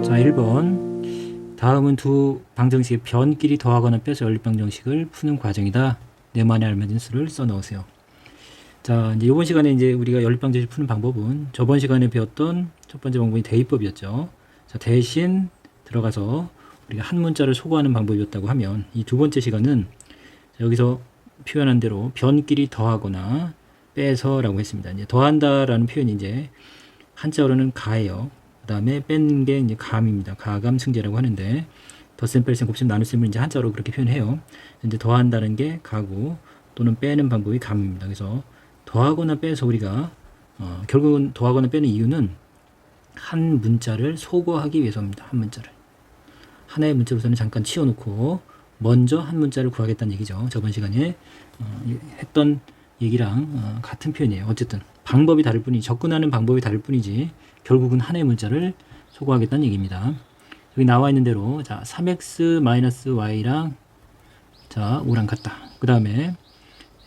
자, 1번. 다음은 두 방정식의 변끼리 더하거나 빼서 연립방정식을 푸는 과정이다. 네모안에 알맞은 수를 써 넣으세요. 자, 이제 이번 시간에 이제 우리가 연립방정식 푸는 방법은 저번 시간에 배웠던 첫 번째 방법이 대입법이었죠. 자, 대신 들어가서 우리가 한 문자를 소거하는 방법이었다고 하면 이 두 번째 시간은 여기서 표현한 대로 변끼리 더하거나 빼서라고 했습니다. 이제 더한다라는 표현이 이제 한자어로는 가예요. 그 다음에 뺀 게 이제 감입니다. 가감 승제라고 하는데 덧셈, 뺄셈, 곱셈, 나눗셈을 이제 한자로 그렇게 표현해요. 이제 더한다는 게 가고 또는 빼는 방법이 감입니다. 그래서 더하거나 빼서 우리가 결국은 더하거나 빼는 이유는 한 문자를 소거하기 위해서입니다. 한 문자를 하나의 문자로서는 잠깐 치워놓고 먼저 한 문자를 구하겠다는 얘기죠. 저번 시간에 했던 얘기랑 같은 표현이에요. 어쨌든 방법이 다를 뿐이 접근하는 방법이 다를 뿐이지 결국은 하나의 문자를 소거하겠다는 얘기입니다. 여기 나와 있는 대로 자 3x-y랑 자 5랑 같다. 그 다음에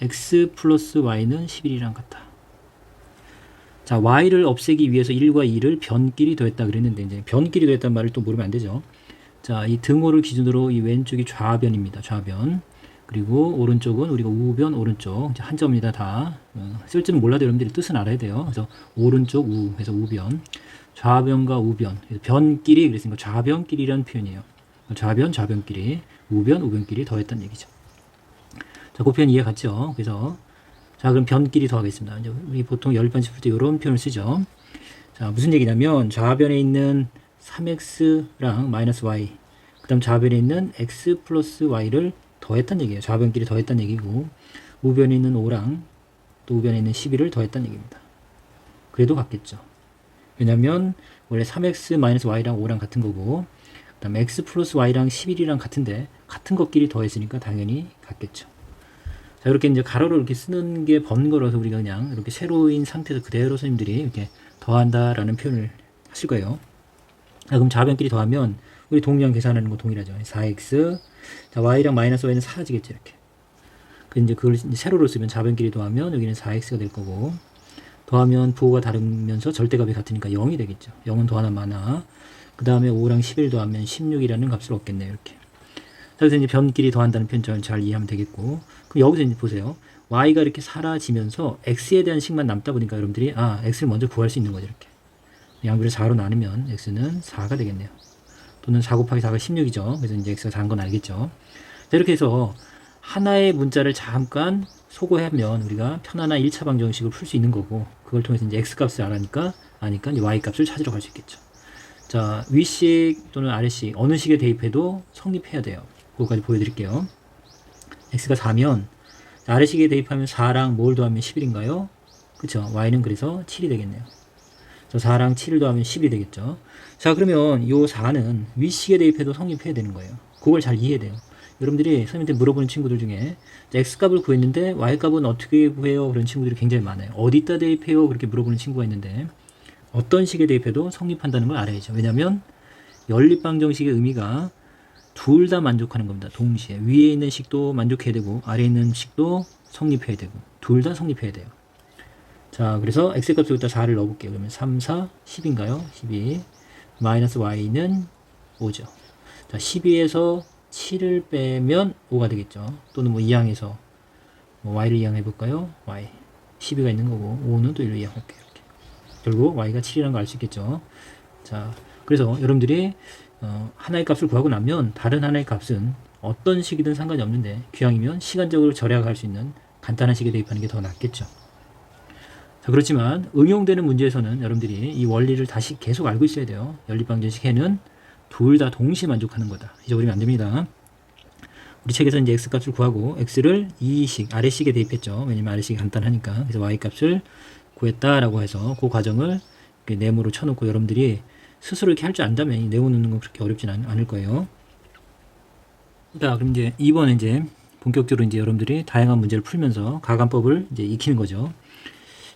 x 플러스 y는 11이랑 같다. 자 y를 없애기 위해서 1과 2를 변끼리 더했다 그랬는데 이제 변끼리 더했다는 말을 또 모르면 안 되죠. 자 이 등호를 기준으로 이 왼쪽이 좌변입니다. 좌변. 그리고 오른쪽은 우리가 우변 오른쪽 한 점입니다. 다 쓸 줄은 몰라도 여러분들이 뜻은 알아야 돼요. 그래서 오른쪽 우 해서 우변 좌변과 우변 변끼리 그랬으니까 좌변끼리라는 표현이에요. 좌변 좌변끼리 우변 우변끼리 더했다는 얘기죠. 자, 그 표현 이해 갔죠? 그래서 자 그럼 변끼리 더하겠습니다. 이제 우리 보통 연립방정식 풀 때 이런 표현을 쓰죠. 자 무슨 얘기냐면 좌변에 있는 3x랑 마이너스 y 그 다음 좌변에 있는 x 플러스 y를 더했다는 얘기예요. 좌변끼리 더했다는 얘기고 우변에 있는 5랑 또 우변에 있는 11을 더했다는 얘기입니다. 그래도 같겠죠. 왜냐면 원래 3x-y랑 5랑 같은 거고 그 다음에 x 플러스 y랑 11이랑 같은데 같은 것끼리 더했으니까 당연히 같겠죠. 자 이렇게 이제 가로로 이렇게 쓰는 게 번거로워서 우리가 그냥 이렇게 세로인 상태에서 그대로 선생님들이 이렇게 더한다라는 표현을 하실 거예요. 자 그럼 좌변끼리 더하면 우리 동량 계산하는 거 동일하죠. 4x 자 y랑 마이너스 y는 사라지겠죠. 이렇게 그 이제 그걸 이제 세로로 쓰면 좌변끼리 더하면 여기는 4x가 될 거고 더하면 부호가 다르면서 절대값이 같으니까 0이 되겠죠. 0은 더하나 마나 그 다음에 5랑 11 더하면 16이라는 값을 얻겠네요. 이렇게 자 그래서 이제 변끼리 더한다는 표현 잘 이해하면 되겠고 그럼 여기서 이제 보세요. y가 이렇게 사라지면서 x에 대한 식만 남다 보니까 여러분들이 x를 먼저 구할 수 있는 거죠. 이렇게 양변을 4로 나누면 x는 4가 되겠네요. 또는 4 곱하기 4가 16이죠. 그래서 이제 x가 4인 건 알겠죠. 자, 이렇게 해서 하나의 문자를 잠깐 소거하면 우리가 편안한 1차 방정식을 풀 수 있는 거고 그걸 통해서 이제 x 값을 아니까 이제 y 값을 찾으러 갈 수 있겠죠. 자, 위식 또는 아래식 어느 식에 대입해도 성립해야 돼요. 그거까지 보여드릴게요. x가 4면 아래식에 대입하면 4랑 뭘 더하면 11인가요? 그쵸? y는 그래서 7이 되겠네요. 저 4랑 7을 더하면 10이 되겠죠. 자 그러면 이 4는 위식에 대입해도 성립해야 되는 거예요. 그걸 잘 이해해야 돼요. 여러분들이 선생님한테 물어보는 친구들 중에 x값을 구했는데 y값은 어떻게 구해요? 그런 친구들이 굉장히 많아요. 어디다 대입해요? 그렇게 물어보는 친구가 있는데 어떤 식에 대입해도 성립한다는 걸 알아야죠. 왜냐하면 연립방정식의 의미가 둘 다 만족하는 겁니다. 동시에 위에 있는 식도 만족해야 되고 아래에 있는 식도 성립해야 되고 둘 다 성립해야 돼요. 자 그래서 x값 여기다 4를 넣어볼게요. 그러면 3, 4, 10인가요? 12 마이너스 y는 5죠. 자 12에서 7을 빼면 5가 되겠죠. 또는 뭐 이항해서 뭐 y를 이항해볼까요? y 12가 있는 거고 5는 또 1로 이항할게요. 이렇게. 결국 y가 7이라는 걸 알 수 있겠죠. 자 그래서 여러분들이 하나의 값을 구하고 나면 다른 하나의 값은 어떤 식이든 상관이 없는데 기왕이면 시간적으로 절약할 수 있는 간단한 식에 대입하는 게 더 낫겠죠. 자, 그렇지만 응용되는 문제에서는 여러분들이 이 원리를 다시 계속 알고 있어야 돼요. 연립방정식 해는 둘 다 동시에 만족하는 거다. 잊어버리면 안 됩니다. 우리 책에서 이제 x값을 구하고 x를 이 식, 아래식에 대입했죠. 왜냐면 아래식이 간단하니까. 그래서 y값을 구했다라고 해서 그 과정을 네모로 쳐놓고 여러분들이 스스로 이렇게 할 줄 안다면 이 네모 넣는 건 그렇게 어렵진 않을 거예요. 자, 그럼 이제 2번에 이제 본격적으로 이제 여러분들이 다양한 문제를 풀면서 가감법을 이제 익히는 거죠.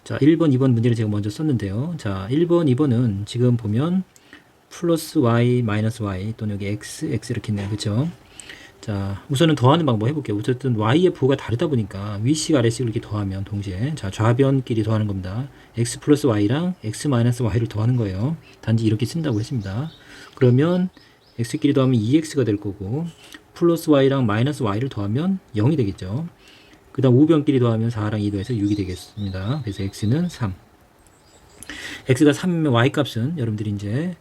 자, 1번, 2번 문제를 제가 먼저 썼는데요. 자, 1번, 2번은 지금 보면 플러스 y, 마이너스 y 또는 여기 x, x 이렇게 있네요. 그쵸? 자, 우선은 더하는 방법 해볼게요. 어쨌든 y의 부호가 다르다 보니까 위식 아래식을 이렇게 더하면 동시에 자 좌변끼리 더하는 겁니다. x 플러스 y랑 x 마이너스 y를 더하는 거예요. 단지 이렇게 쓴다고 했습니다. 그러면 x끼리 더하면 2x가 될 거고 플러스 y랑 마이너스 y를 더하면 0이 되겠죠. 그 다음 우변끼리 더하면 4랑 2 더해서 6이 되겠습니다. 그래서 x는 3. x가 3이면 y 값은 여러분들이 이제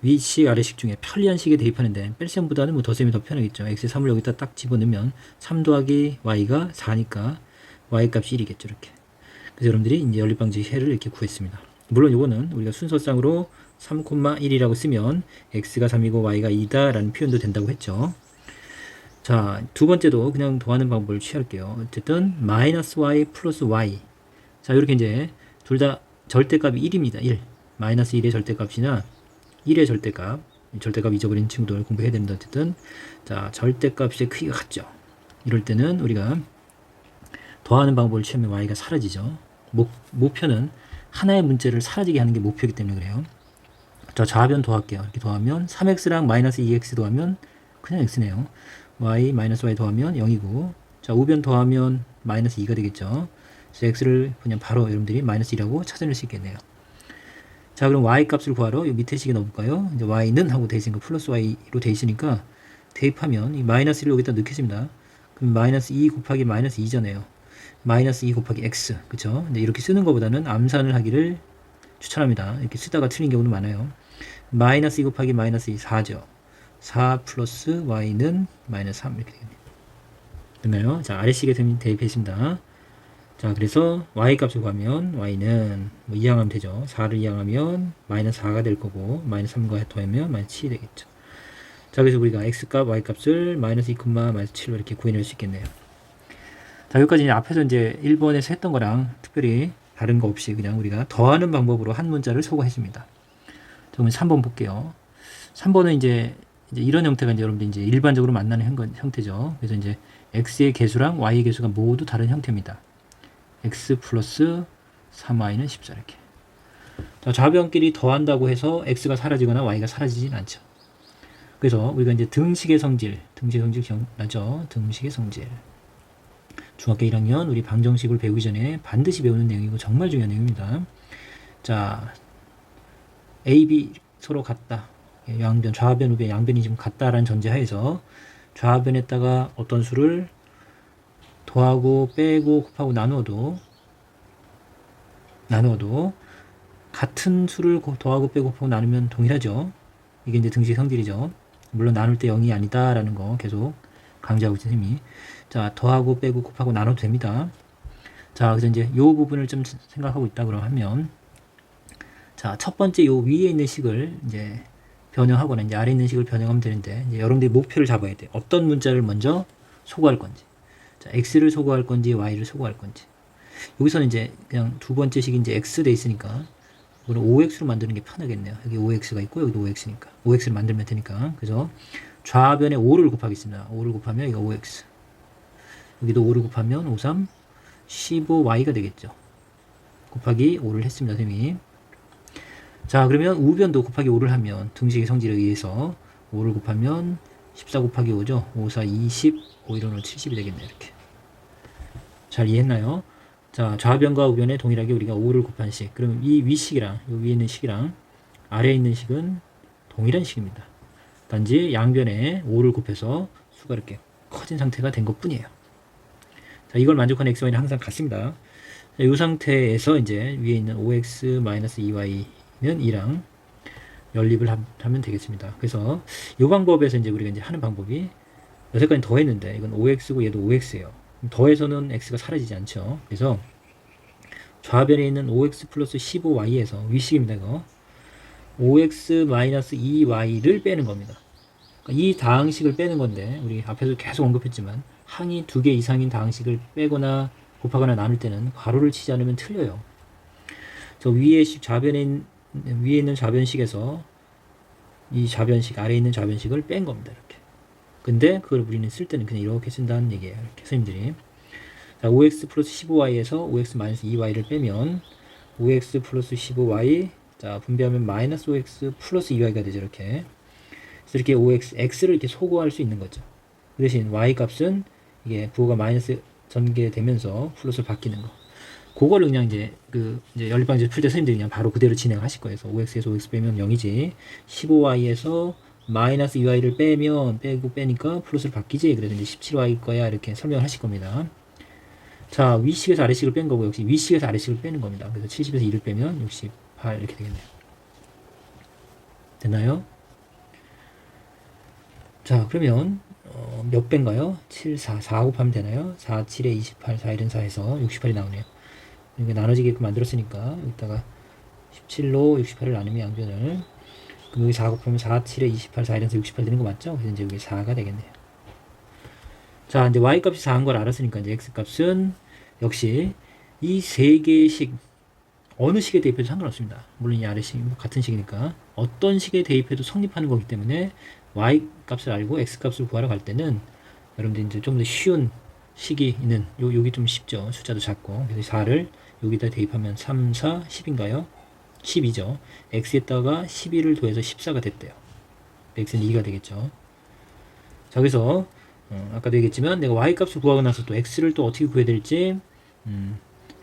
위식 아래식 중에 편리한 식에 대입하는데 뺄셈보다는 뭐 덧셈이 더 편하겠죠. x의 3을 여기다 딱 집어넣으면 3 더하기 y가 4니까 y 값이 1이겠죠. 이렇게. 그래서 여러분들이 이제 연립방정식 해를 이렇게 구했습니다. 물론 이거는 우리가 순서상으로 3,1이라고 쓰면 x가 3이고 y가 2다 라는 표현도 된다고 했죠. 자, 두 번째도 그냥 더하는 방법을 취할게요. 어쨌든 마이너스 y 플러스 y. 자, 이렇게 이제 둘 다 절대값이 1입니다. 1. 마이너스 1의 절대값이나 1의 절대값 잊어버린 친구들 공부해야 됩니다. 어쨌든 자, 절대값의 크기가 같죠. 이럴 때는 우리가 더하는 방법을 취하면 y가 사라지죠. 목표는 하나의 문제를 사라지게 하는 게 목표이기 때문에 그래요. 자, 좌변 더할게요. 이렇게 더하면 3x랑 마이너스 2x 더하면 그냥 x네요. y 마이너스 y 더하면 0이고 자, 우변 더하면 마이너스 2가 되겠죠. 그래서 x를 그냥 바로 여러분들이 마이너스 1이라고 찾아낼 수 있겠네요. 자, 그럼 y 값을 구하러 이 밑에 식에 넣어볼까요? 이제 y는 하고 돼 있으니까 플러스 y로 돼 있으니까 대입하면 이 마이너스 1을 여기다 넣겠습니다. 그럼 마이너스 2 곱하기 마이너스 2잖아요. 마이너스 2 곱하기 x, 그쵸? 근데 이렇게 쓰는 것보다는 암산을 하기를 추천합니다. 이렇게 쓰다가 틀린 경우도 많아요. 마이너스 2 곱하기 마이너스 2, 4죠. 4 플러스 y는 마이너스 3 이렇게 되겠네요. 됐나요? 자, 아래식에 대입했습니다. 자, 그래서 y 값을 구하면 y는 뭐 이항하면 되죠. 4를 이항하면 마이너스 4가 될 거고 마이너스 3과 더하면 마이너스 7이 되겠죠. 자, 그래서 우리가 x 값, y 값을 마이너스 2, 마이너스 7로 이렇게 구해낼 수 있겠네요. 자, 여기까지 이제 앞에서 이제 1번에서 했던 거랑 특별히 다른 거 없이 그냥 우리가 더하는 방법으로 한 문자를 소거했습니다. 자, 그러면 3번 볼게요. 3번은 이제 이런 형태가 이제 여러분들 이제 일반적으로 만나는 형태죠. 그래서 이제 x의 개수랑 y의 개수가 모두 다른 형태입니다. x 플러스 3y는 14 이렇게. 자, 좌변끼리 더한다고 해서 x가 사라지거나 y가 사라지진 않죠. 그래서 우리가 이제 등식의 성질 기억나죠? 등식의 성질. 중학교 1학년 우리 방정식을 배우기 전에 반드시 배우는 내용이고 정말 중요한 내용입니다. 자, a, b 서로 같다. 양변, 좌변, 우변, 양변이 지금 같다라는 전제하에서 좌변에다가 어떤 수를 더하고 빼고 곱하고 나누어도 같은 수를 더하고 빼고 곱하고 나누면 동일하죠. 이게 이제 등식 성질이죠. 물론 나눌 때 0이 아니다라는 거 계속 강조하고 있는 셈이. 자, 더하고 빼고 곱하고 나눠도 됩니다. 자, 그래서 이제 요 부분을 좀 생각하고 있다 그러면 자, 첫 번째 요 위에 있는 식을 이제 변형하거나 이제 아래 있는 식을 변형하면 되는데 이제 여러분들이 목표를 잡아야 돼. 어떤 문자를 먼저 소거할 건지. 자, x를 소거할 건지 y를 소거할 건지. 여기서는 이제 그냥 두 번째 식이 이제 x 돼 있으니까 이거는 5x로 만드는 게 편하겠네요. 여기 5x가 있고 여기도 5x니까 5x를 만들면 되니까. 그래서 좌변에 5를 곱하겠습니다. 5를 곱하면 이거 5x. 여기도 5를 곱하면 5, 3, 15y가 되겠죠. 곱하기 5를 했습니다, 선생님이. 자, 그러면 우변도 곱하기 5를 하면 등식의 성질에 의해서 5를 곱하면 14 곱하기 5죠. 5, 4, 20, 5, 1, 5, 70이 되겠네요. 이렇게. 잘 이해했나요? 자, 좌변과 우변에 동일하게 우리가 5를 곱한 식. 그러면 이 위식이랑 이 위에 있는 식이랑 아래에 있는 식은 동일한 식입니다. 단지 양변에 5를 곱해서 수가 이렇게 커진 상태가 된 것 뿐이에요. 자, 이걸 만족하는 x, y는 항상 같습니다. 자, 이 상태에서 이제 위에 있는 5x-2y는 2랑 연립을 하면 되겠습니다. 그래서 이 방법에서 이제 우리가 이제 하는 방법이 여태까지 더했는데 이건 5x고 얘도 5x예요. 더해서는 x가 사라지지 않죠. 그래서 좌변에 있는 5x 플러스 15y에서 위식입니다. 이거 5x-2y를 빼는 겁니다. 그러니까 이 다항식을 빼는 건데 우리 앞에서 계속 언급했지만 항이 2개 이상인 다항식을 빼거나 곱하거나 나눌 때는 괄호를 치지 않으면 틀려요. 저 위에 위에 있는 좌변식에서 이 좌변식, 아래에 있는 좌변식을 뺀 겁니다. 이렇게. 근데 그걸 우리는 쓸 때는 그냥 이렇게 쓴다는 얘기예요. 이렇게 선생님들이. 자, 5x 플러스 15y에서 5x 마이너스 2y를 빼면 5x 플러스 15y, 자, 분배하면 마이너스 5x 플러스 2y가 되죠. 이렇게. 그래서 이렇게 5x, x를 이렇게 소거할 수 있는 거죠. 그 대신 y 값은 이게 부호가 마이너스 전개되면서 플러스로 바뀌는 거. 그거를 그냥 이제 연립방정식 풀 때 선생님들이 그냥 바로 그대로 진행하실 거예요. 그래서 5x에서 5x 빼면 0이지. 15y에서 마이너스 2y를 빼니까 플러스로 바뀌지. 그래서 이제 17y일 거야. 이렇게 설명하실 겁니다. 자, 위식에서 아래식을 뺀 거고, 역시 위식에서 아래식을 빼는 겁니다. 그래서 70에서 2를 빼면 68 이렇게 되겠네요. 됐나요? 자, 그러면 몇 배인가요? 7, 4 곱하면 되나요? 4, 7에 28, 4, 1은 4에서 68이 나오네요. 이게 나눠지게끔 만들었으니까 여기다가 17로 68을 나누면 양변을, 그럼 여기 4 곱하면 4, 7에 28, 4, 1에서 68 되는 거 맞죠? 그래서 이제 여기 4가 되겠네요. 자, 이제 y 값이 4인 걸 알았으니까 이제 x 값은 역시 이 세 개의 식, 어느 식에 대입해도 상관없습니다. 물론 이 아래식 같은 식이니까 어떤 식에 대입해도 성립하는 거기 때문에 y 값을 알고 x 값을 구하러 갈 때는 여러분들 이제 좀 더 쉬운 식이 있는 여기 좀 쉽죠. 숫자도 작고. 그래서 4를 여기다 대입하면 3, 4, 10인가요? 12죠. x에다가 12를 더해서 14가 됐대요. x는 2가 되겠죠. 자, 그래서 아까도 얘기했지만 내가 y 값을 구하고 나서 또 x를 또 어떻게 구해야 될지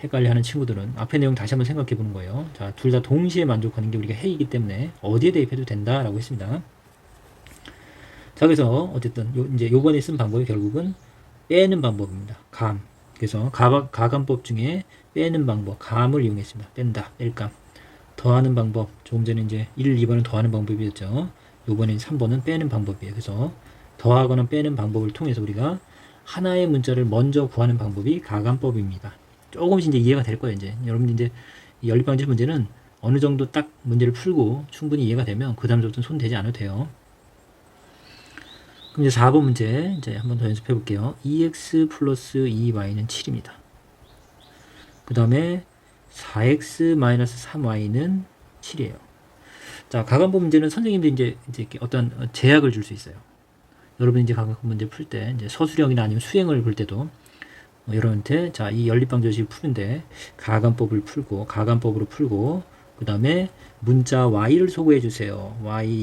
헷갈려하는 친구들은 앞의 내용 다시 한번 생각해 보는 거예요. 자, 둘 다 동시에 만족하는 게 우리가 해이기 때문에 어디에 대입해도 된다라고 했습니다. 자, 그래서 어쨌든 이제 요번에 쓴 방법이 결국은 빼는 방법입니다. 감. 그래서 가감법 중에 빼는 방법, 감을 이용했습니다. 뺀다, 뺄감. 더하는 방법, 조금 전에 이제 1, 2번은 더하는 방법이었죠. 요번엔 3번은 빼는 방법이에요. 그래서 더하거나 빼는 방법을 통해서 우리가 하나의 문자를 먼저 구하는 방법이 가감법입니다. 조금씩 이제 이해가 될 거예요. 이제 여러분들 이제 연립방정식 문제는 어느 정도 딱 문제를 풀고 충분히 이해가 되면 그 다음부터는 손 대지 않아도 돼요. 그럼 이제 4번 문제 이제 한 번 더 연습해 볼게요. 2x 플러스 2y는 7입니다. 그 다음에 4x 마이너스 3y는 7이에요. 자, 가감법 문제는 선생님들이 이제 이렇게 어떤 제약을 줄 수 있어요. 여러분이 이제 가감법 문제 풀 때 이제 서술형이나 아니면 수행을 볼 때도 여러분한테 자, 이 연립방정식을 푸는데 가감법으로 풀고 그 다음에 문자 y를 소구해 주세요.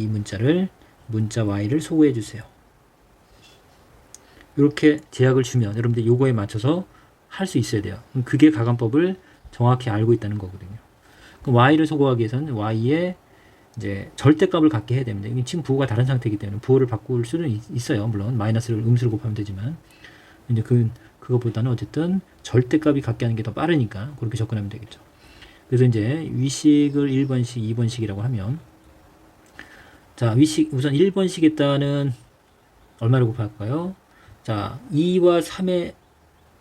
문자 y를 소구해 주세요. 이렇게 제약을 주면 여러분들 요거에 맞춰서 할 수 있어야 돼요. 그게 가감법을 정확히 알고 있다는 거거든요. 그럼 y를 소구하기 위해서는 y의 이제 절대값을 갖게 해야 됩니다. 지금 부호가 다른 상태이기 때문에 부호를 바꿀 수는 있어요. 물론 마이너스를 음수를 곱하면 되지만 이제 그거보다는 어쨌든 절대값이 갖게 하는 게 더 빠르니까 그렇게 접근하면 되겠죠. 그래서 이제 위식을 1번식, 2번식이라고 하면 자, 위식 우선 1번식에다는 얼마를 곱할까요? 자, 2와 3의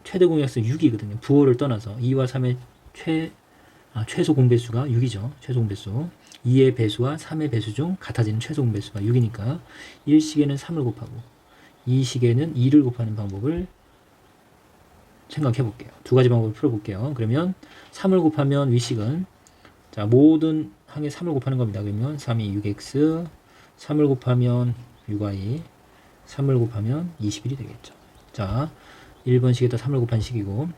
최대 공약수 6이거든요. 부호를 떠나서 2와 3의 최소 공배수가 6이죠. 최소 공배수. 2의 배수와 3의 배수 중 같아지는 최소 공배수가 6이니까 1식에는 3을 곱하고 2식에는 2를 곱하는 방법을 생각해 볼게요. 두 가지 방법을 풀어볼게요. 그러면 3을 곱하면 위식은 자, 모든 항에 3을 곱하는 겁니다. 그러면 3이 6x, 3을 곱하면 6y, 3을 곱하면 21이 되겠죠. 자, 1번식에다 3을 곱한 식이고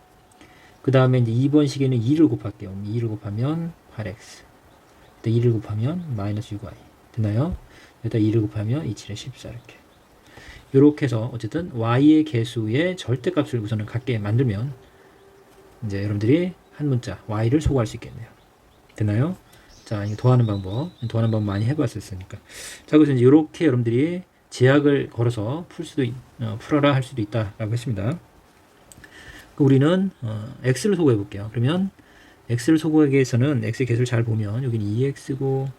그 다음에 이제 2번식에는 2를 곱할게요. 2를 곱하면 8x, 2를 곱하면 마이너스 6y. 됐나요? 여기다 2를 곱하면 27에 14 이렇게 해서 어쨌든 y의 개수의 절대값을 우선은 갖게 만들면 이제 여러분들이 한 문자 y를 소구할 수 있겠네요. 됐나요? 자, 이거 더하는 방법 많이 해봤었으니까. 자, 그래서 이제 이렇게 여러분들이 제약을 걸어서 풀어라 할 수도 있다라고 했습니다. 우리는 x를 소구해 볼게요. 그러면 x를 소구하기 위해서는 x의 개수를 잘 보면 여기는 2x고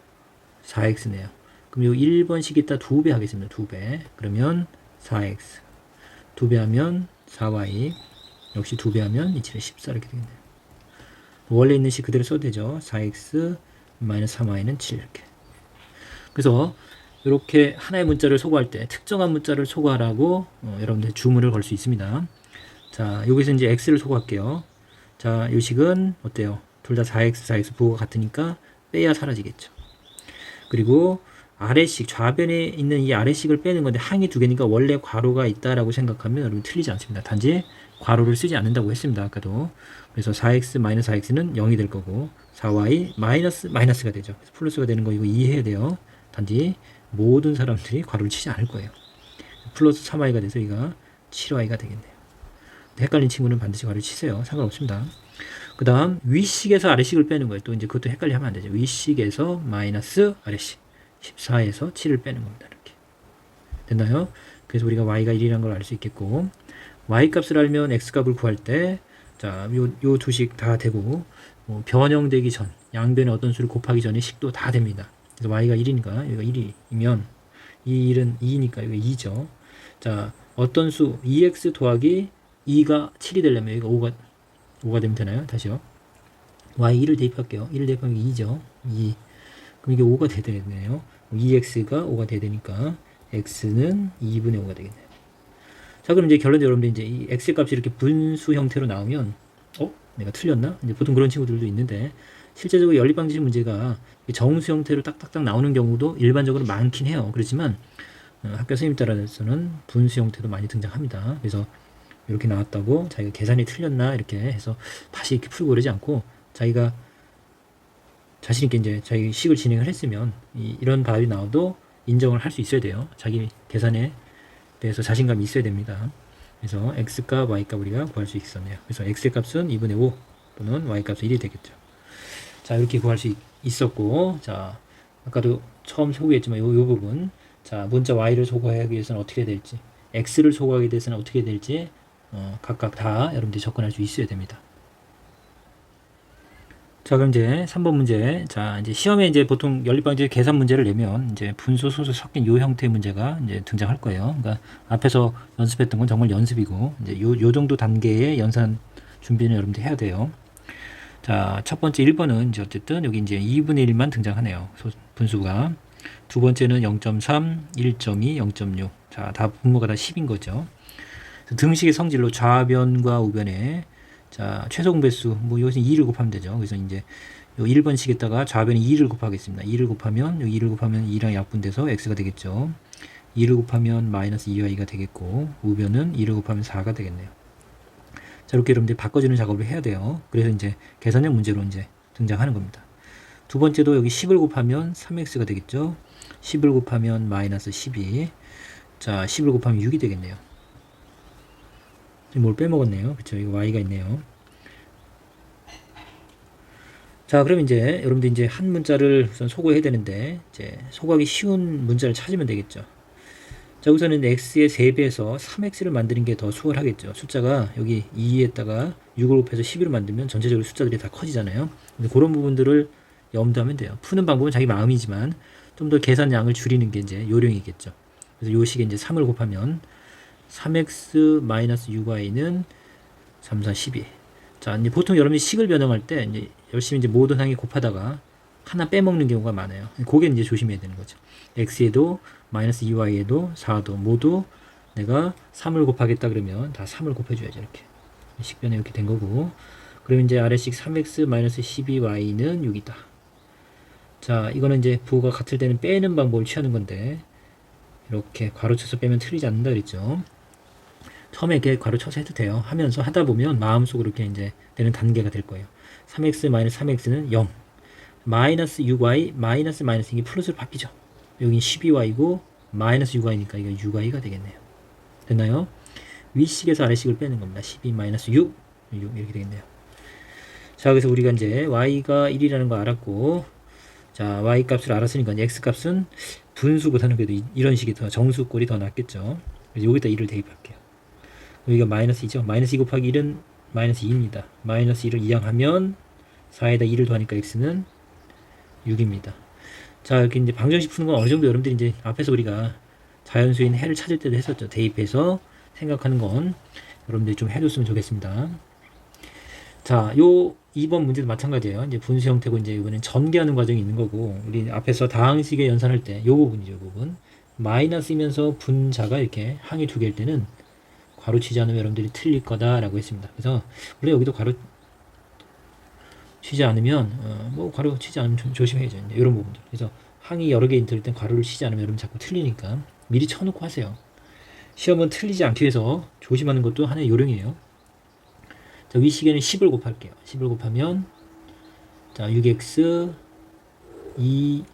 4x네요. 그럼 요 1번식에다 2배 하겠습니다. 2배. 그러면 4x. 2배 하면 4y. 역시 2배 하면 27에 14 이렇게 되겠네요. 원래 있는 식 그대로 써도 되죠. 4x 마이너스 3y는 7 이렇게. 그래서 이렇게 하나의 문자를 소구할 때 특정한 문자를 소구하라고 여러분들 주문을 걸 수 있습니다. 자, 여기서 이제 x를 소구할게요. 자, 이 식은 어때요? 둘 다 4x 부호가 같으니까 빼야 사라지겠죠. 그리고 아래식, 좌변에 있는 이 아래식을 빼는 건데 항이 두 개니까 원래 괄호가 있다라고 생각하면 여러분 틀리지 않습니다. 단지 괄호를 쓰지 않는다고 했습니다. 아까도. 그래서 4x 마이너스 4x는 0이 될 거고 4y 마이너스가 되죠. 그래서 플러스가 되는 거 이거 이해해야 돼요. 단지 모든 사람들이 괄호를 치지 않을 거예요. 플러스 3y가 돼서 여기가 7y가 되겠네요. 헷갈린 친구는 반드시 괄호 치세요. 상관없습니다. 그 다음 위식에서 아래식을 빼는 거예요. 또 이제 그것도 헷갈려 하면 안 되죠. 위식에서 마이너스 아래식 14에서 7을 빼는 겁니다. 이렇게 됐나요? 그래서 우리가 y가 1이라는 걸 알 수 있겠고, y 값을 알면 x 값을 구할 때, 자, 요 두식 다 되고, 변형되기 전, 양변의 어떤 수를 곱하기 전에 식도 다 됩니다. 그래서 y가 1이니까 여기가 1이면 이 1은 2니까 여기가 2죠. 자, 어떤 수 2x 더하기 2가 7이 되려면 여기가 5가 되면 되나요? 다시요. y 1을 대입할게요. 1을 대입하면 2죠. 2. 그럼 이게 5가 돼야 되겠네요. 2x가 5가 돼야 되니까 x는 2분의 5가 되겠네요. 자, 그럼 이제 결론적으로 여러분들 이제 이 x 값이 이렇게 분수 형태로 나오면 내가 틀렸나? 이제 보통 그런 친구들도 있는데, 실제적으로 연립방정식 문제가 정수 형태로 딱딱딱 나오는 경우도 일반적으로 많긴 해요. 그렇지만 학교 선생님 따라서는 분수 형태도 많이 등장합니다. 그래서 이렇게 나왔다고 자기가 계산이 틀렸나 이렇게 해서 다시 이렇게 풀고 그러지 않고, 자기가 자신 있게 이제 자기 식을 진행을 했으면 이런 답이 나와도 인정을 할 수 있어야 돼요. 자기 계산에 대해서 자신감이 있어야 됩니다. 그래서 x값, y값 우리가 구할 수 있었네요. 그래서 x 값은 2분의 5 또는 y 값은 1이 되겠죠. 자, 이렇게 구할 수 있었고, 자, 아까도 처음 소개했지만 요 부분, 자, 문자 y를 소거하기 위해서는 어떻게 될지, x를 소거하기 위해서는 어떻게 될지 각각 다 여러분들이 접근할 수 있어야 됩니다. 자, 그럼 이제 3번 문제. 자, 이제 시험에 이제 보통 연립방정식 계산 문제를 내면 이제 분수, 소수 섞인 요 형태의 문제가 이제 등장할 거예요. 그러니까 앞에서 연습했던 건 정말 연습이고, 이제 요 정도 단계의 연산 준비는 여러분들 해야 돼요. 자, 첫 번째 1번은 이제 어쨌든 여기 이제 2분의 1만 등장하네요. 분수가. 두 번째는 0.3, 1.2, 0.6. 자, 다 분모가 다 10인 거죠. 등식의 성질로 좌변과 우변에, 자, 최소 공배수, 여기서 2를 곱하면 되죠. 그래서 이제 요 1번식에다가 좌변에 2를 곱하겠습니다. 2를 곱하면, 여기 2를 곱하면 2랑 약분돼서 x가 되겠죠. 2를 곱하면 마이너스 2y가 되겠고, 우변은 2를 곱하면 4가 되겠네요. 자, 이렇게 여러분들이 바꿔주는 작업을 해야 돼요. 그래서 이제 계산형 문제로 이제 등장하는 겁니다. 두 번째도 여기 10을 곱하면 3x가 되겠죠. 10을 곱하면 마이너스 12. 자, 10을 곱하면 6이 되겠네요. 뭘 빼먹었네요. 그쵸? 이거 y가 있네요. 자, 그럼 이제 여러분들 이제 한 문자를 우선 소거해야 되는데, 이제 소거하기 쉬운 문자를 찾으면 되겠죠. 자, 우선은 x의 3배에서 3x를 만드는 게 더 수월하겠죠. 숫자가 여기 2에다가 6을 곱해서 12로 만들면 전체적으로 숫자들이 다 커지잖아요. 근데 그런 부분들을 염두하면 돼요. 푸는 방법은 자기 마음이지만 좀 더 계산량을 줄이는 게 이제 요령이겠죠. 그래서 요 식에 이제 3을 곱하면 3x-6y는 3, 4, 12. 자, 이제 보통 여러분이 식을 변형할 때 이제 열심히 이제 모든 항에 곱하다가 하나 빼먹는 경우가 많아요. 그게 이제 조심해야 되는 거죠. x에도 마이너스 2y에도 4도 모두 내가 3을 곱하겠다 그러면 다 3을 곱해줘야죠. 이렇게 식변이 이렇게 된 거고, 그러면 이제 아래식 3x-12y는 6이다. 자, 이거는 이제 부호가 같을 때는 빼는 방법을 취하는 건데, 이렇게 괄호쳐서 빼면 틀리지 않는다 그랬죠. 처음에 이렇게 괄호쳐서 해도 돼요. 하면서 하다 보면 마음속으로 이렇게 이제 되는 단계가 될 거예요. 3x-3x는 0. 마이너스 6y, 마이너스 이게 플러스로 바뀌죠. 여긴 12y고 마이너스 6y니까 이거 6y가 되겠네요. 됐나요? 위식에서 아래식을 빼는 겁니다. 12 마이너스 6 이렇게 되겠네요. 자, 그래서 우리가 이제 y가 1이라는 거 알았고, 자, y 값을 알았으니까 x 값은 분수보다는 그래도 이런 식이 더 정수꼴이 더 낫겠죠. 그래서 여기다 1을 대입할게요. 여기가 마이너스 2죠. 마이너스 2 곱하기 1은 마이너스 2입니다. 마이너스 2를 이항하면 4에다 2를 더하니까 x는 6입니다. 자, 이렇게 이제 방정식 푸는 건 어느 정도 여러분들이 이제 앞에서 우리가 자연수인 해를 찾을 때도 했었죠. 대입해서 생각하는 건 여러분들이 좀 해줬으면 좋겠습니다. 자, 요 2번 문제도 마찬가지예요. 이제 분수 형태고, 이제 이거는 전개하는 과정이 있는 거고, 우리 앞에서 다항식의 연산할 때 요 부분이죠. 요 부분. 마이너스이면서 분자가 이렇게 항이 두 개일 때는 괄호치지 않으면 여러분들이 틀릴 거다라고 했습니다. 그래서 원래 여기도 괄호 치지 않으면 괄호 치지 않으면 좀 조심해야죠. 이런 부분들. 그래서 항이 여러 개 있을 땐 괄호를 치지 않으면 여러분 자꾸 틀리니까 미리 쳐놓고 하세요. 시험은 틀리지 않기 위해서 조심하는 것도 하나의 요령이에요. 자, 위식에는 10을 곱할게요. 10을 곱하면 자, 6x 2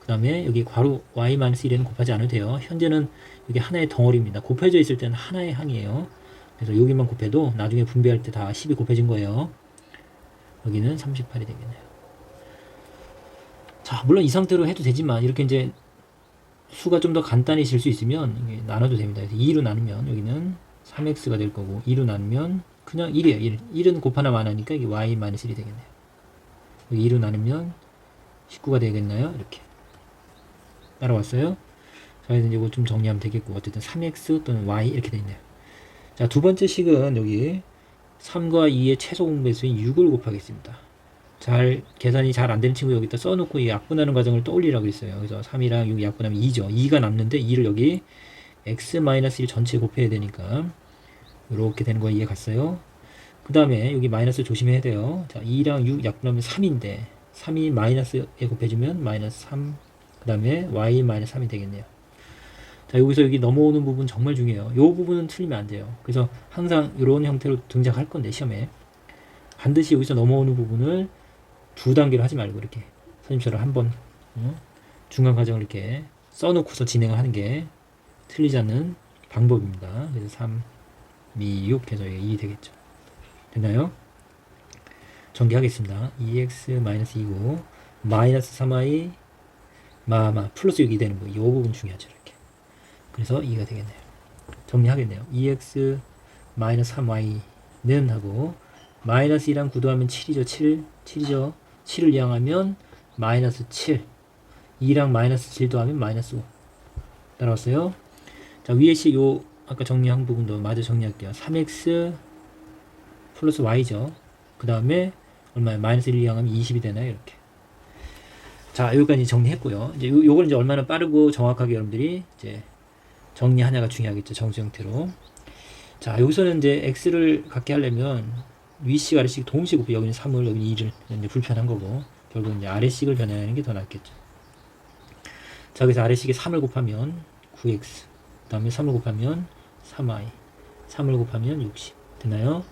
그 다음에 여기 괄호 y-1에는 곱하지 않아도 돼요. 현재는 이게 하나의 덩어리입니다. 곱해져 있을 때는 하나의 항이에요. 그래서 여기만 곱해도 나중에 분배할 때 다 10이 곱해진 거예요. 여기는 38이 되겠네요. 자, 물론 이 상태로 해도 되지만 이렇게 이제 수가 좀 더 간단해질 수 있으면 이게 나눠도 됩니다. 그래서 2로 나누면 여기는 3x가 될 거고 2로 나누면 그냥 1이에요. 1. 1은 곱하나 안 하니까 이게 y-1이 되겠네요. 여기 2로 나누면 19가 되겠나요? 이렇게 따라왔어요? 자, 이제 이거 좀 정리하면 되겠고 어쨌든 3x 또는 y 이렇게 되어 있네요. 자, 두 번째 식은 여기 3과 2의 최소 공배수인 6을 곱하겠습니다. 계산이 잘 안 되는 친구 여기다 써놓고 이 약분하는 과정을 떠올리라고 했어요. 그래서 3이랑 6 약분하면 2죠. 2가 남는데 2를 여기 x-1 전체에 곱해야 되니까 이렇게 되는 거 이해 갔어요? 그 다음에 여기 마이너스 조심해야 돼요. 자, 2랑 6 약분하면 3인데 3이 마이너스에 곱해주면 마이너스 3, 그 다음에 y-3이 되겠네요. 자, 여기서 여기 넘어오는 부분 정말 중요해요. 이 부분은 틀리면 안 돼요. 그래서 항상 이런 형태로 등장할 건데 시험에 반드시 여기서 넘어오는 부분을 두 단계로 하지 말고 이렇게 선생님처럼 한번 중간 과정을 이렇게 써놓고서 진행을 하는 게 틀리지 않는 방법입니다. 그래서 3, 2, 6 해서 2 되겠죠. 됐나요? 전개하겠습니다. 2x-2고 마이너스 3y 플러스 6이 되는 거. 이 부분 중요하죠. 이렇게. 그래서 2가 되겠네요. 정리하겠네요. 2x 3y는 하고 마이너스 2랑 9 더하면 7이죠. 7이죠. 7을 이항하면 마이너스 7. 2랑 마이너스 7 더하면 마이너스 5. 따라왔어요? 자, 위에 식 요 아까 정리한 부분도 마저 정리할게요. 3x 플러스 y죠. 그 다음에 얼마예요? 마이너스 1 이항하면 20이 되나요? 이렇게. 자, 여기까지 정리했고요. 이제 요걸 이제 얼마나 빠르고 정확하게 여러분들이 이제 정리하냐가 중요하겠죠. 정수 형태로. 자, 여기서는 이제 x를 갖게 하려면 위식 아래식 동시에 곱해. 여기는 3을 여기는 2를 이제 불편한 거고 결국 이제 아래식을 변화하는 게 더 낫겠죠. 자, 그래서 아래식에 3을 곱하면 9x, 그 다음에 3을 곱하면 3y, 3을 곱하면 60 되나요?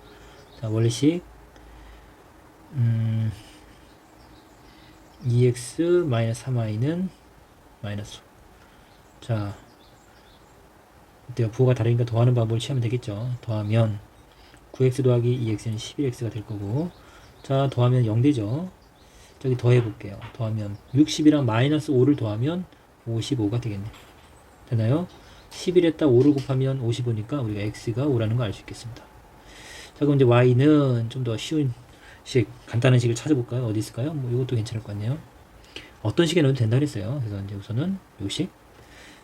자, 원래식 2x 3y는 마이너스. 자, 이때가 부호가 다르니까 더하는 방법을 취하면 되겠죠. 더하면 9x 더하기 2x는 11x가 될 거고, 자, 더하면 0 되죠. 저기 더해 볼게요. 더하면 60이랑 마이너스 5를 더하면 55가 되겠네. 되나요? 11에다 5를 곱하면 55니까 우리가 x가 5라는 걸 알 수 있겠습니다. 자, 그럼 이제 y는 좀 더 쉬운 식, 간단한 식을 찾아볼까요? 어디 있을까요? 뭐 이것도 괜찮을 것 같네요. 어떤 식에 넣어도 된다 그랬어요. 그래서 이제 우선은 요 식.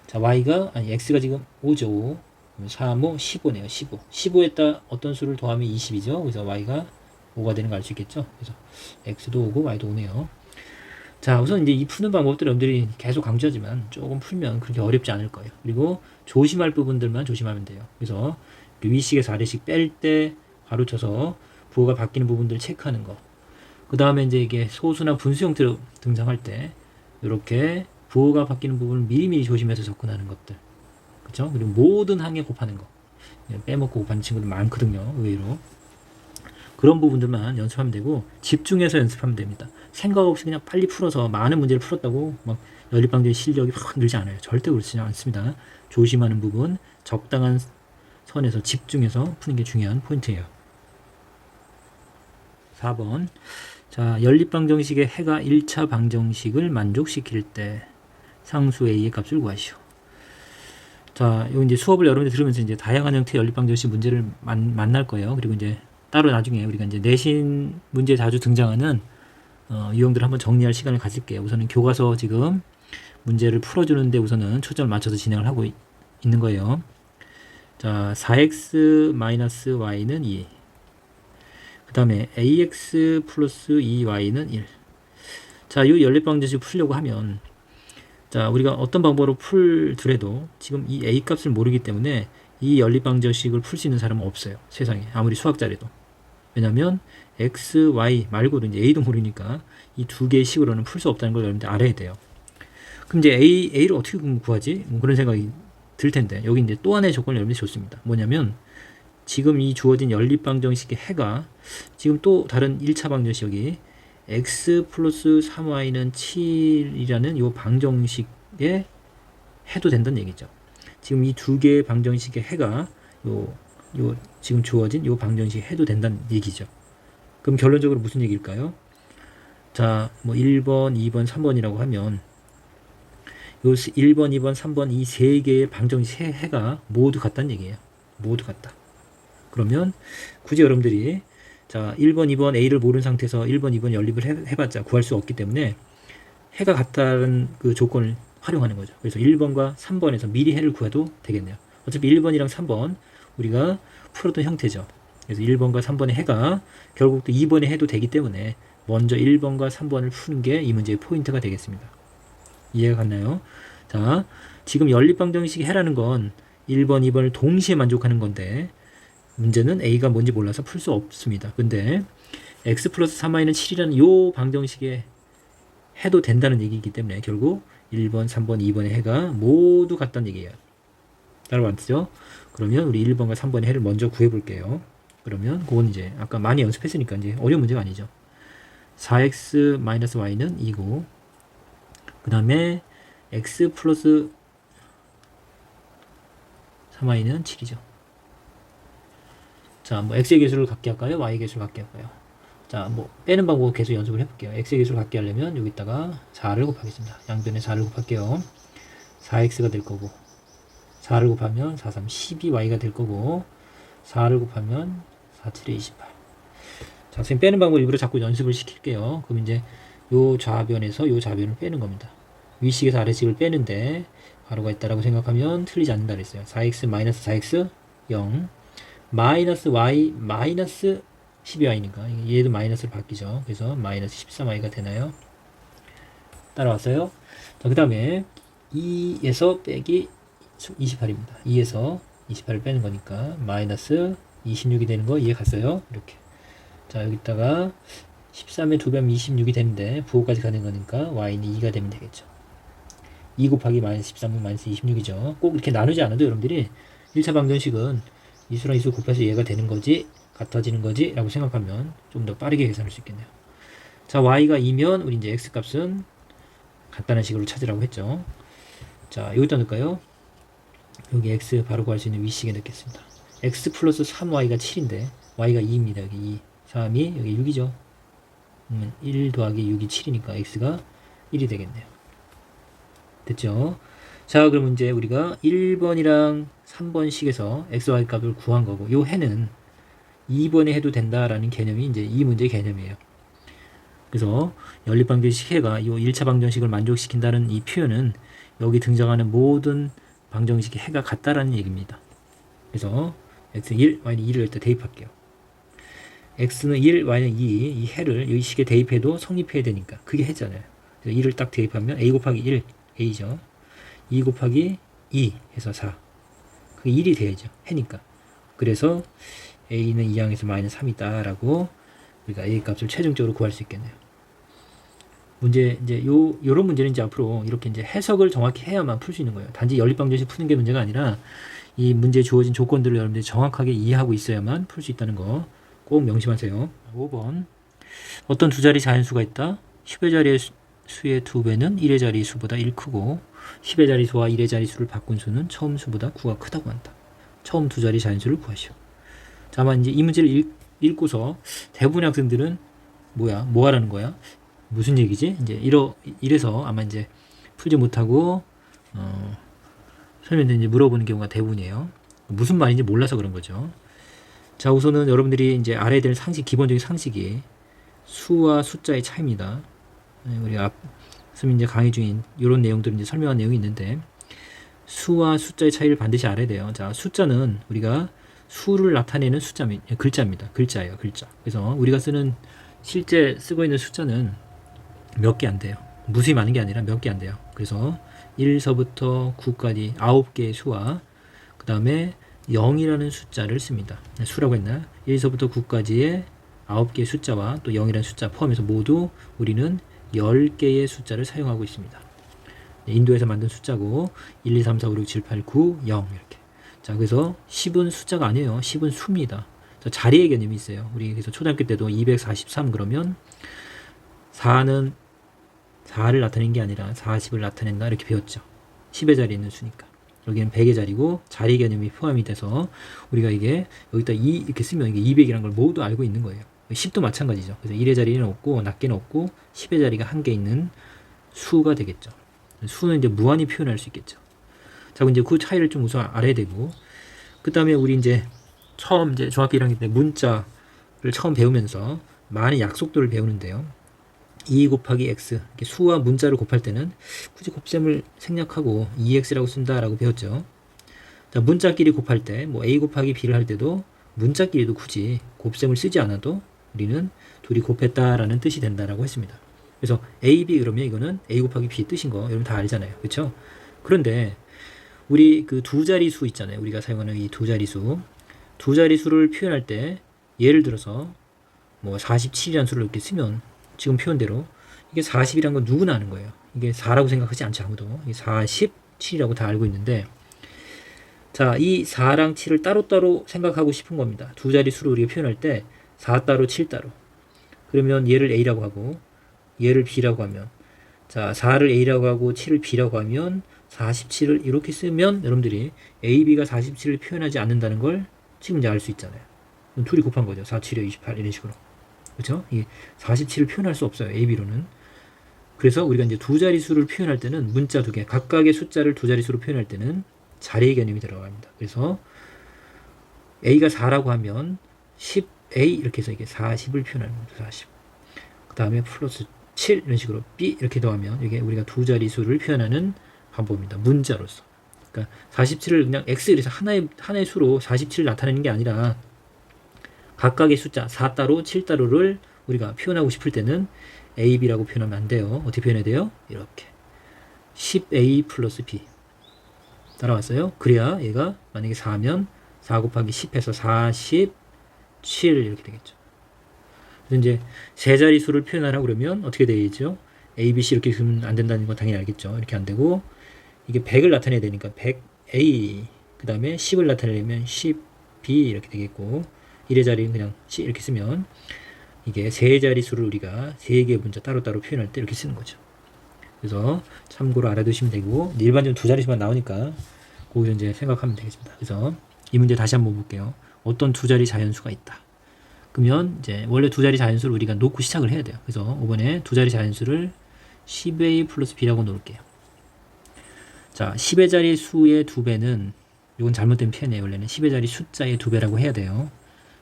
자, x가 지금 5죠. 3, 5, 15네요. 15. 15에다 어떤 수를 더하면 20이죠. 그래서 y가 5가 되는 걸 알 수 있겠죠. 그래서 x도 5고 y도 5네요. 자, 우선 이제 이 푸는 방법들 여러분들이 계속 강조하지만 조금 풀면 그렇게 어렵지 않을 거예요. 그리고 조심할 부분들만 조심하면 돼요. 그래서 위식에서 아래식 뺄 때 가로쳐서 부호가 바뀌는 부분들을 체크하는 거. 그 다음에 이제 이게 소수나 분수 형태로 등장할 때 이렇게 부호가 바뀌는 부분을 미리미리 조심해서 접근하는 것들. 그쵸? 그리고 모든 항에 곱하는 거. 빼먹고 곱하는 친구들 많거든요. 의외로. 그런 부분들만 연습하면 되고 집중해서 연습하면 됩니다. 생각 없이 그냥 빨리 풀어서 많은 문제를 풀었다고 막 연립방정의 실력이 확 늘지 않아요. 절대 그렇지 않습니다. 조심하는 부분, 적당한 선에서 집중해서 푸는 게 중요한 포인트예요. 4번. 자, 연립방정식의 해가 1차 방정식을 만족시킬 때 상수 A의 값을 구하시오. 자, 여기 이제 수업을 여러분들 들으면서 이제 다양한 형태의 연립방정식 문제를 만날 거예요. 그리고 이제 따로 나중에 우리가 이제 내신 문제에 자주 등장하는 유형들을 한번 정리할 시간을 가질게요. 우선은 교과서 지금 문제를 풀어주는데 우선은 초점을 맞춰서 진행을 하고 있는 거예요. 자, 4x-y는 2. 그 다음에 ax 플러스 2y는 1. 자, 이 연립방정식 풀려고 하면 자, 우리가 어떤 방법으로 풀더라도 지금 이 a 값을 모르기 때문에 이 연립방정식을 풀 수 있는 사람은 없어요. 세상에. 아무리 수학자라도. 왜냐면 x, y 말고도 이제 a도 모르니까 이 두 개의 식으로는 풀 수 없다는 걸 여러분들 알아야 돼요. 그럼 이제 a를 어떻게 구하지? 뭐 그런 생각이 들 텐데 여기 이제 또 하나의 조건을 여러분들이 줬습니다. 뭐냐면 지금 이 주어진 연립방정식의 해가 지금 또 다른 1차 방정식 여기 x 플러스 3y는 7이라는 요 방정식에 해도 된다는 얘기죠. 지금 이 두 개의 방정식의 해가 요 지금 주어진 요 방정식에 해도 된다는 얘기죠. 그럼 결론적으로 무슨 얘기일까요? 자, 뭐 1번, 2번, 3번이라고 하면 요 1번, 2번, 3번 이 세 개의 방정식 해가 모두 같다는 얘기예요. 모두 같다. 그러면 굳이 여러분들이 자 1번, 2번 A를 모르는 상태에서 1번, 2번 연립을 해봤자 구할 수 없기 때문에 해가 같다는 그 조건을 활용하는 거죠. 그래서 1번과 3번에서 미리 해를 구해도 되겠네요. 어차피 1번이랑 3번 우리가 풀었던 형태죠. 그래서 1번과 3번의 해가 결국 또 2번의 해도 되기 때문에 먼저 1번과 3번을 푸는 게 이 문제의 포인트가 되겠습니다. 이해가 갔나요? 자, 지금 연립방정식의 해라는 건 1번, 2번을 동시에 만족하는 건데 문제는 A가 뭔지 몰라서 풀 수 없습니다. 근데 x 플러스 3y는 7이라는 요 방정식에 해도 된다는 얘기이기 때문에 결국 1번, 3번, 2번의 해가 모두 같다는 얘기예요. 따라왔죠? 그러면 우리 1번과 3번의 해를 먼저 구해볼게요. 그러면 그건 이제 아까 많이 연습했으니까 이제 어려운 문제가 아니죠. 4x-y는 2고 그 다음에 x 플러스 3y는 7이죠. 자, 뭐 x의 개수를 갖게 할까요? y의 개수를 갖게 할까요? 자, 뭐 빼는 방법 계속 연습을 해볼게요. x의 개수를 갖게 하려면 여기다가 4를 곱하겠습니다. 양변에 4를 곱할게요. 4x가 될 거고 4를 곱하면 4, 3, 12y가 될 거고 4를 곱하면 4, 7에 28. 자, 선생님 빼는 방법 일부러 자꾸 연습을 시킬게요. 그럼 이제 요 좌변에서 요 좌변을 빼는 겁니다. 위식에서 아래식을 빼는데 가로가 있다라고 생각하면 틀리지 않는다 그랬어요. 4x 마이너스 4x 0 마이너스 y 마이너스 12y니까 얘도 마이너스로 바뀌죠. 그래서 마이너스 13y가 되나요? 따라왔어요? 자, 그 다음에 2에서 빼기 28입니다. 2에서 28을 빼는 거니까 마이너스 26이 되는 거 이해 갔어요? 이렇게. 자, 여기다가 13에 2배면 26이 되는데 부호까지 가는 거니까 y는 2가 되면 되겠죠. 2 곱하기 마이너스 13은 마이너스 26이죠. 꼭 이렇게 나누지 않아도 여러분들이 1차 방정식은 이수랑 이수 곱해서 얘가 되는 거지 같아지는 거지 라고 생각하면 좀 더 빠르게 계산할 수 있겠네요. 자, y가 2면 우리 이제 x 값은 간단한 식으로 찾으라고 했죠. 자, 여기다 넣을까요? 여기 x 바로 구할 수 있는 위식에 넣겠습니다. x 플러스 3y가 7인데 y가 2입니다. 여기 2 3이 여기 6이죠. 1 더하기 6이 7이니까 x가 1이 되겠네요. 됐죠? 자, 그럼 이제 우리가 1번이랑 3번식에서 xy 값을 구한 거고 요 해는 2번에 해도 된다라는 개념이 이제 이 문제의 개념이에요. 그래서 연립방정식 해가 요 1차 방정식을 만족시킨다는 이 표현은 여기 등장하는 모든 방정식의 해가 같다라는 얘기입니다. 그래서 x는 1, y는 2를 일단 대입할게요. x는 1, y는 2, 이 해를 이 식에 대입해도 성립해야 되니까 그게 해잖아요. 그래서 2를 딱 대입하면 a 곱하기 1, a죠. 2 곱하기 2 해서 4. 그게 1이 돼야죠. 해니까. 그래서 a는 2항에서 마이너스 3이다 라고 우리가 a 값을 최종적으로 구할 수 있겠네요. 문제 이제 요런 문제는 이제 앞으로 이렇게 이제 해석을 정확히 해야만 풀 수 있는 거예요. 단지 연립방정식 푸는 게 문제가 아니라 이 문제에 주어진 조건들을 여러분들이 정확하게 이해하고 있어야만 풀 수 있다는 거 꼭 명심하세요. 5번 어떤 두 자리 자연수가 있다. 10의 자리의 수의 2배는 1의 자리 수보다 1 크고 10의 자리 수와 1의 자리 수를 바꾼 수는 처음 수보다 9가 크다고 한다. 처음 두 자리 자연수를 구하시오. 자, 아마 이제 이 문제를 읽고서 대부분의 학생들은 뭐 하라는 거야? 무슨 얘기지? 이제 이래서 아마 이제 풀지 못하고 선생님한테 이제 물어보는 경우가 대부분이에요. 무슨 말인지 몰라서 그런 거죠. 자, 우선은 여러분들이 이제 알아야 될 기본적인 상식이 수와 숫자의 차이입니다. 우리 앞서 이제 강의 중인 이런 내용들을 이제 설명한 내용이 있는데 수와 숫자의 차이를 반드시 알아야 돼요. 자, 숫자는 우리가 수를 나타내는 글자입니다. 글자예요, 글자. 그래서 우리가 실제 쓰고 있는 숫자는 몇 개 안 돼요. 무수히 많은 게 아니라 몇 개 안 돼요. 그래서 1서부터 9까지 9개의 수와 그 다음에 0이라는 숫자를 씁니다. 수라고 했나? 1서부터 9까지의 9개의 숫자와 또 0이라는 숫자 포함해서 모두 우리는 10개의 숫자를 사용하고 있습니다. 인도에서 만든 숫자고 1, 2, 3, 4, 5, 6, 7, 8, 9, 0 이렇게. 자, 그래서 10은 숫자가 아니에요. 10은 수입니다. 자, 자리의 개념이 있어요. 우리 그래서 초등학교 때도 243 그러면 4는 4를 나타낸 게 아니라 40을 나타낸다 이렇게 배웠죠. 10의 자리에 있는 수니까. 여기는 100의 자리고 자리 개념이 포함이 돼서 우리가 이게 여기다 2 이렇게 쓰면 이게 200이라는 걸 모두 알고 있는 거예요. 10도 마찬가지죠. 그래서 1의 자리는 없고 낮게는 없고 10의 자리가 한 개 있는 수가 되겠죠. 수는 이제 무한히 표현할 수 있겠죠. 자, 그럼 이제 그 차이를 좀 우선 알아야 되고, 그 다음에 우리 이제 처음 이제 중학교 1학년 때 문자를 처음 배우면서 많은 약속들을 배우는데요. 2 곱하기 x, 이렇게 수와 문자를 곱할 때는 굳이 곱셈을 생략하고 2x라고 쓴다라고 배웠죠. 자, 문자끼리 곱할 때, 뭐 a 곱하기 b를 할 때도 문자끼리도 굳이 곱셈을 쓰지 않아도 우리는 둘이 곱했다라는 뜻이 된다라고 했습니다. 그래서 a, b 그러면 이거는 a 곱하기 b 뜻인 거 여러분 다 알잖아요. 그렇죠? 그런데 우리 그 두 자리수 있잖아요. 우리가 사용하는 이 두 자리수. 두 자리수를 표현할 때 예를 들어서 뭐 47이라는 수를 이렇게 쓰면 지금 표현대로 이게 40이란 건 누구나 아는 거예요. 이게 4라고 생각하지 않죠. 아무도. 이게 47이라고 다 알고 있는데, 자, 이 4랑 7을 따로따로 생각하고 싶은 겁니다. 두 자리수로 우리가 표현할 때 4 따로 7 따로. 그러면 얘를 a라고 하고 얘를 b라고 하면, 자, 4를 a라고 하고 7을 b라고 하면 47을 이렇게 쓰면 여러분들이 a, b가 47을 표현하지 않는다는 걸 지금 이제 알 수 있잖아요. 둘이 곱한 거죠. 4, 7에 28 이런 식으로. 그렇죠? 이 47을 표현할 수 없어요. a, b로는. 그래서 우리가 이제 두 자리수를 표현할 때는 문자 두 개, 각각의 숫자를 두 자리수로 표현할 때는 자리의 개념이 들어갑니다. 그래서 a가 4라고 하면 10a 이렇게 해서 이게 40을 표현하는 거죠. 40. 그 다음에 플러스 7 이런 식으로 b 이렇게 더하면 이게 우리가 두 자리수를 표현하는 방법입니다. 문자로서. 그러니까 47을 그냥 x 이래서 하나의 수로 47을 나타내는 게 아니라 각각의 숫자 4 따로 7 따로를 우리가 표현하고 싶을 때는 a, b라고 표현하면 안 돼요. 어떻게 표현해야 돼요? 이렇게 10a 플러스 b 따라왔어요? 그래야 얘가 만약에 4면 4 곱하기 10해서 47 이렇게 되겠죠. 그래서 이제 세 자리수를 표현하라고 그러면 어떻게 되겠죠? a, b, c 이렇게 쓰면 안 된다는 건 당연히 알겠죠. 이렇게 안 되고 이게 100을 나타내야 되니까 100a 그 다음에 10을 나타내려면 10b 이렇게 되겠고 1의 자리는 그냥 c 이렇게 쓰면 이게 세 자리수를 우리가 세 개의 문자 따로따로 표현할 때 이렇게 쓰는 거죠. 그래서 참고로 알아두시면 되고, 일반적으로 두 자리수만 나오니까 거기서 이제 생각하면 되겠습니다. 그래서 이 문제 다시 한번 볼게요. 어떤 두 자리 자연수가 있다. 그러면 이제 원래 두 자리 자연수를 우리가 놓고 시작을 해야 돼요. 그래서 이번에 두 자리 자연수를 10a 플러스 b라고 놓을게요. 자, 10의 자리 수의 2배는, 이건 잘못된 표현이에요. 원래는 10의 자리 숫자의 2배라고 해야 돼요.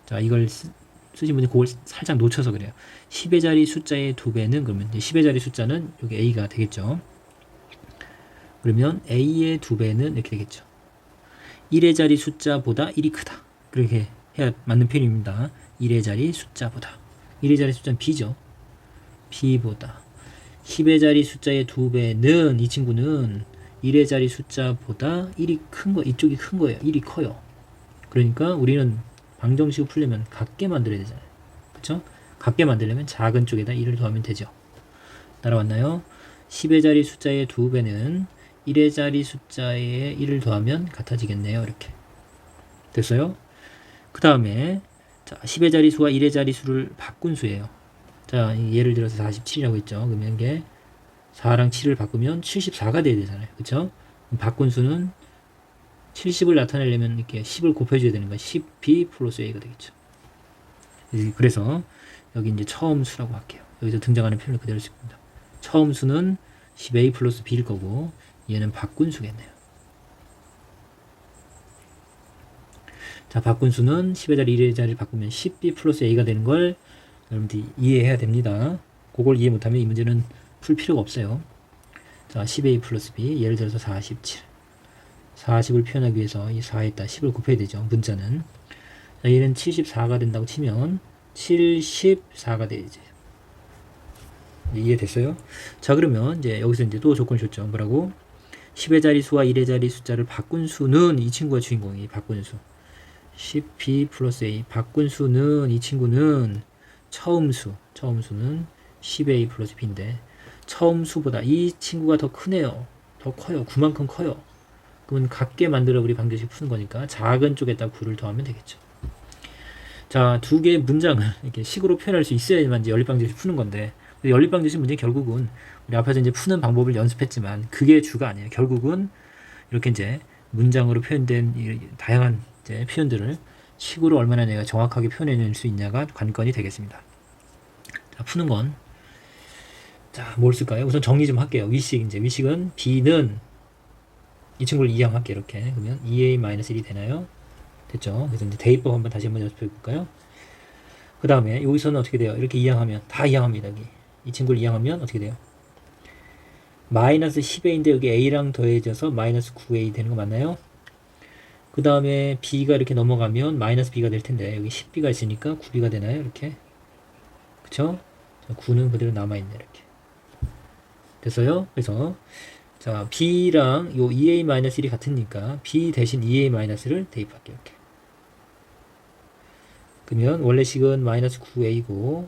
자, 이걸 쓰신 분이 그걸 살짝 놓쳐서 그래요. 10의 자리 숫자의 2배는, 그러면 이제 10의 자리 숫자는 여기 a가 되겠죠. 그러면 a의 2배는 이렇게 되겠죠. 1의 자리 숫자보다 1이 크다. 그렇게 해야 맞는 표현입니다. 1의 자리 숫자보다. 1의 자리 숫자는 b죠. b보다. 10의 자리 숫자의 2배는, 이 친구는 1의 자리 숫자보다 1이 큰 거, 이쪽이 큰 거예요. 1이 커요. 그러니까 우리는 방정식을 풀려면 같게 만들어야 되잖아요. 그쵸? 같게 만들려면 작은 쪽에다 1을 더하면 되죠. 따라왔나요? 10의 자리 숫자의 2배는 1의 자리 숫자에 1을 더하면 같아지겠네요. 이렇게. 됐어요? 그 다음에, 자, 10의 자리 수와 1의 자리 수를 바꾼 수예요. 자, 예를 들어서 47이라고 했죠. 그러면 이게 4랑 7을 바꾸면 74가 돼야 되잖아요. 그쵸? 바꾼 수는 70을 나타내려면 이렇게 10을 곱해줘야 되는 거야. 10b 플러스 a가 되겠죠. 그래서 여기 이제 처음 수라고 할게요. 여기서 등장하는 표현을 그대로 씁니다. 처음 수는 10a 플러스 b일 거고 얘는 바꾼 수겠네요. 자, 바꾼 수는 10의 자리 1의 자리를 바꾸면 10b 플러스 a가 되는 걸 여러분들이 이해해야 됩니다. 그걸 이해 못하면 이 문제는 풀 필요가 없어요. 자, 10a 플러스 b, 예를 들어서 47. 40을 표현하기 위해서 이 4에다 10을 곱해야 되죠. 문자는. 자, 얘는 74가 된다고 치면 74가 되지. 이해됐어요? 자, 그러면 이제 여기서 이제 또 조건을 줬죠. 뭐라고? 10의 자리 수와 1의 자리 숫자를 바꾼 수는, 이 친구가 주인공이 바꾼 수. 10b 플러스 a. 바꾼 수는, 이 친구는 처음 수. 처음 수는 10a 플러스 b인데 처음 수보다 이 친구가 더 크네요. 더 커요. 9만큼 커요. 그러면 같게 만들어 우리 방정식 푸는 거니까 작은 쪽에다 9를 더하면 되겠죠. 자, 두 개의 문장을 이렇게 식으로 표현할 수 있어야만 이제 연립방정식 푸는 건데 연립방정식 문제 결국은 우리 앞에서 이제 푸는 방법을 연습했지만 그게 주가 아니에요. 결국은 이렇게 이제 문장으로 표현된 이 다양한 이제 표현들을 식으로 얼마나 내가 정확하게 표현해낼 수 있냐가 관건이 되겠습니다. 자, 푸는 건 자, 뭘 쓸까요? 우선 정리 좀 할게요. 위식 이제 위식은 b는 이 친구를 이항할게요. 이렇게 그러면 2a-1이 되나요? 됐죠? 그래서 이제 대입법 한번 다시 한번 연습해 볼까요? 그 다음에 여기서는 어떻게 돼요? 이렇게 이항하면 다 이항합니다. 여기 이 친구를 이항하면 어떻게 돼요? 마이너스 10a인데 여기 a랑 더해져서 마이너스 9a 되는 거 맞나요? 그 다음에 b가 이렇게 넘어가면 마이너스 b가 될 텐데 여기 10b가 있으니까 9b가 되나요? 이렇게 그쵸? 9는 그대로 남아있네. 이렇게 됐어요? 그래서 자 b랑 요 2a-1이 같으니까 b 대신 2a-를 대입할게요. 이렇게 그러면 원래 식은 마이너스 9a고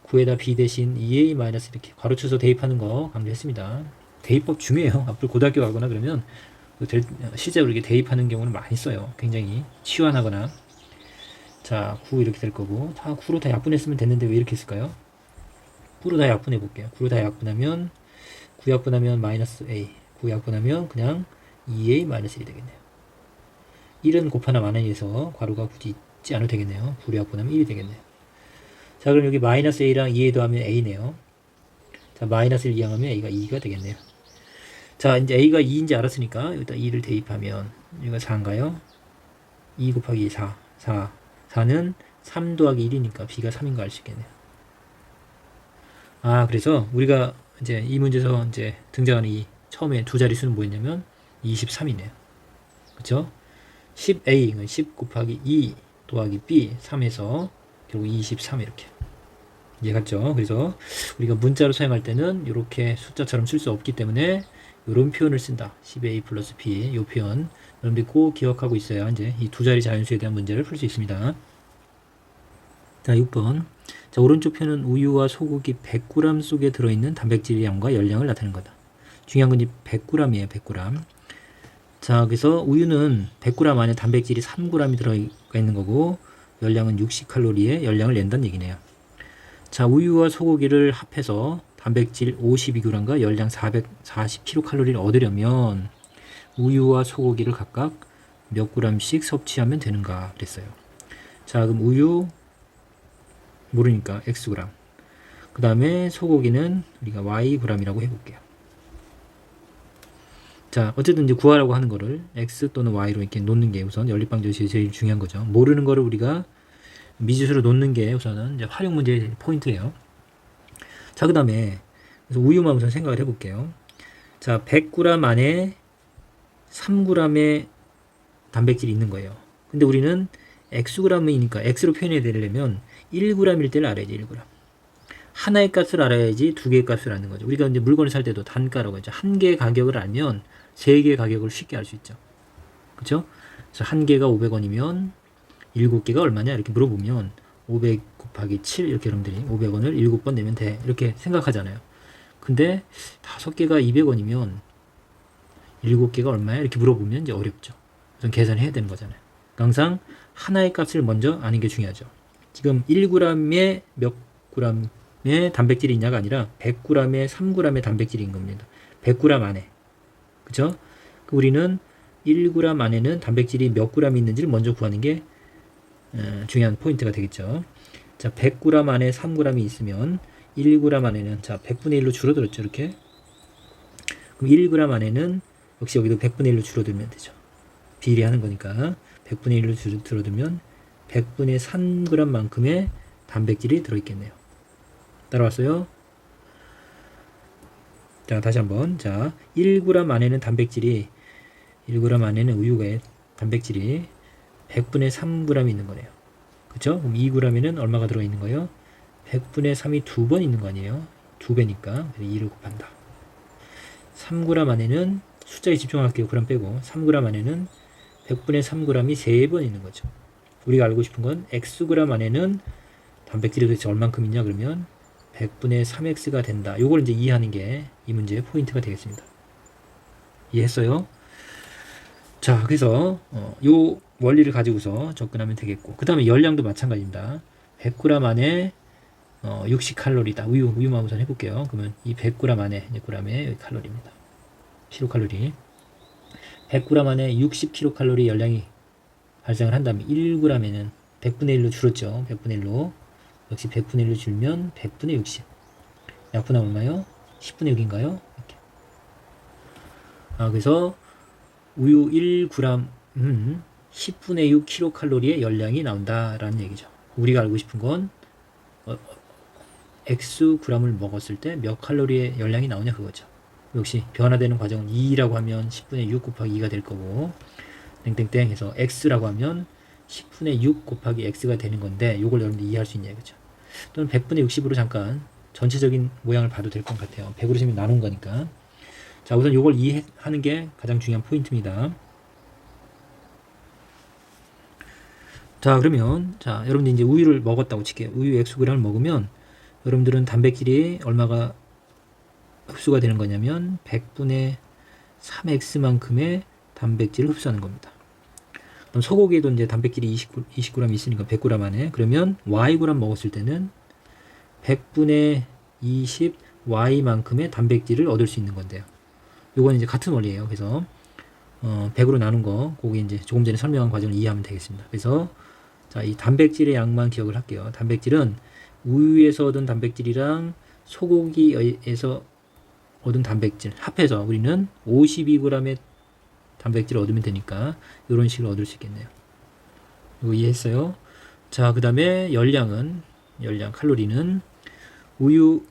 9에다 b 대신 2a- 이렇게 괄호쳐서 대입하는 거 강조했습니다. 대입법 중요해요. 앞으로 고등학교 가거나 그러면 실제로 이렇게 대입하는 경우는 많이 써요. 굉장히 치환하거나. 자, 9 이렇게 될 거고 다 9로 다 약분했으면 됐는데 왜 이렇게 했을까요? 9로 다 약분해 볼게요. 9로 다 약분하면 9 약분하면 마이너스 a 9 약분하면 그냥 2a-1이 되겠네요. 1은 곱하나 마나니에서 괄호가 굳이 있지 않아도 되겠네요. 9로 약분하면 1이 되겠네요. 자, 그럼 여기 마이너스 a랑 2a 더하면 a네요. 자, 마이너스를 이항하면 a가 2가 되겠네요. 자, 이제 a가 2인지 알았으니까 여기다 2를 대입하면 여기가 4인가요? 2 곱하기 4 4는 3 더하기 1이니까 b가 3인 거 알 수 있겠네요. 아, 그래서 우리가 이제 이 문제에서 이제 등장하는 이 처음에 두 자릿수는 뭐였냐면 23이네요. 그쵸? 10a, 10 곱하기 2 더하기 b, 3에서 결국 23 이렇게. 이해 갔죠? 그래서 우리가 문자로 사용할 때는 이렇게 숫자처럼 쓸 수 없기 때문에 이런 표현을 쓴다. 10a 플러스 b, 이 표현. 여러분들이 꼭 기억하고 있어야 이제 이 두 자리 자연수에 대한 문제를 풀 수 있습니다. 자, 6번. 자, 오른쪽 편은 우유와 소고기 100g 속에 들어있는 단백질 양과 열량을 나타내는 거다. 중요한 건 이 100g이에요, 100g. 자, 그래서 우유는 100g 안에 단백질이 3g이 들어가 있는 거고, 열량은 60칼로리의 열량을 낸다는 얘기네요. 자, 우유와 소고기를 합해서 단백질 52g과 열량 440kcal를 얻으려면 우유와 소고기를 각각 몇 g씩 섭취하면 되는가 그랬어요. 자, 그럼 우유 모르니까 xg. 그 다음에 소고기는 우리가 yg이라고 해볼게요. 자, 어쨌든 이제 구하라고 하는 거를 x 또는 y로 이렇게 놓는 게 우선 연립방정식이 제일 중요한 거죠. 모르는 거를 우리가 미지수로 놓는 게 우선은 이제 활용 문제의 포인트예요. 자, 그 다음에 그래서 우유만 우선 생각을 해볼게요. 자, 100g 안에 3g의 단백질이 있는 거예요. 근데 우리는 xg이니까 x로 표현해야 되려면 1g일 때를 알아야지. 1g. 하나의 값을 알아야지 두 개의 값을 아는 거죠. 우리가 이제 물건을 살 때도 단가라고 하죠. 한 개의 가격을 알면 세 개의 가격을 쉽게 알 수 있죠. 그렇죠? 그래서 한 개가 500원이면 7개가 얼마냐 이렇게 물어보면 500 곱하기 7 이렇게 여러분들이 500원을 7번 내면 돼 이렇게 생각하잖아요. 근데 5개가 200원이면 7개가 얼마야 이렇게 물어보면 이제 어렵죠. 우선 계산해야 되는 거잖아요. 항상 하나의 값을 먼저 아는 게 중요하죠. 지금 1g에 몇 g의 단백질이 있냐가 아니라 100g에 3g의 단백질인 겁니다. 100g 안에. 그죠? 우리는 1g 안에는 단백질이 몇 g 있는지를 먼저 구하는 게 중요한 포인트가 되겠죠. 자, 100g 안에 3g이 있으면 1g 안에는 자 100분의 1로 줄어들었죠. 이렇게. 그럼 1g 안에는 역시 여기도 100분의 1로 줄어들면 되죠. 비례하는 거니까 100분의 1로 줄어들면 100분의 3g만큼의 단백질이 들어있겠네요. 따라왔어요? 자, 다시 한번. 자, 1g 안에는 단백질이 1g 안에는 우유가 단백질이 100분의 3g 있는 거네요. 그쵸? 그럼 2g에는 얼마가 들어있는 거예요? 100분의 3이 2번 있는 거 아니에요? 2배니까 2를 곱한다. 3g 안에는 숫자에 집중할게요. g 빼고 3g 안에는 100분의 3g이 3번 있는 거죠. 우리가 알고 싶은 건 xg 안에는 단백질이 도대체 얼만큼 있냐 그러면 100분의 3x가 된다. 요걸 이제 이해하는 게 이 문제의 포인트가 되겠습니다. 이해했어요? 자, 그래서 요 원리를 가지고서 접근하면 되겠고 그 다음에 열량도 마찬가지입니다. 100g 안에 60칼로리다. 우유만 우선 해볼게요. 그러면 이 100g 안에, 이제 g의 칼로리입니다. 킬로칼로리. 100g 안에 60kcal 열량이 발생을 한다면 1g에는 100분의 1로 줄었죠. 100분의 1로. 역시 100분의 1로 줄면 100분의 60. 약분하면 얼마요? 10분의 6인가요? 이렇게. 그래서 우유 1g은 10분의 6 킬로칼로리의 열량이 나온다라는 얘기죠. 우리가 알고 싶은 건 X g을 먹었을 때 몇 칼로리의 열량이 나오냐 그거죠. 역시 변화되는 과정은 2라고 하면 10분의 6 곱하기 2가 될 거고 땡땡땡 해서 X라고 하면 10분의 6 곱하기 X가 되는 건데 이걸 여러분들 이해할 수 있냐 그죠. 또는 100분의 60으로 잠깐 전체적인 모양을 봐도 될 것 같아요. 100으로 지금 나눈 거니까. 자, 우선 이걸 이해하는 게 가장 중요한 포인트입니다. 자, 그러면 자, 여러분들 이제 우유를 먹었다고 칠게요. 우유 Xg을 먹으면 여러분들은 단백질이 얼마가 흡수가 되는 거냐면 100분의 3x만큼의 단백질을 흡수하는 겁니다. 그럼 소고기에도 이제 단백질이 20g 있으니까 100g 안에 그러면 yg 먹었을 때는 100분의 20 y만큼의 단백질을 얻을 수 있는 건데요. 요건 이제 같은 원리예요. 그래서 100으로 나눈 거 거기 이제 조금 전에 설명한 과정을 이해하면 되겠습니다. 그래서 자, 이 단백질의 양만 기억을 할게요. 단백질은 우유에서 얻은 단백질이랑 소고기에서 얻은 단백질 합해서 우리는 52g의 단백질을 얻으면 되니까 이런 식으로 얻을 수 있겠네요. 이거 이해했어요? 자, 그 다음에 열량 칼로리는 우유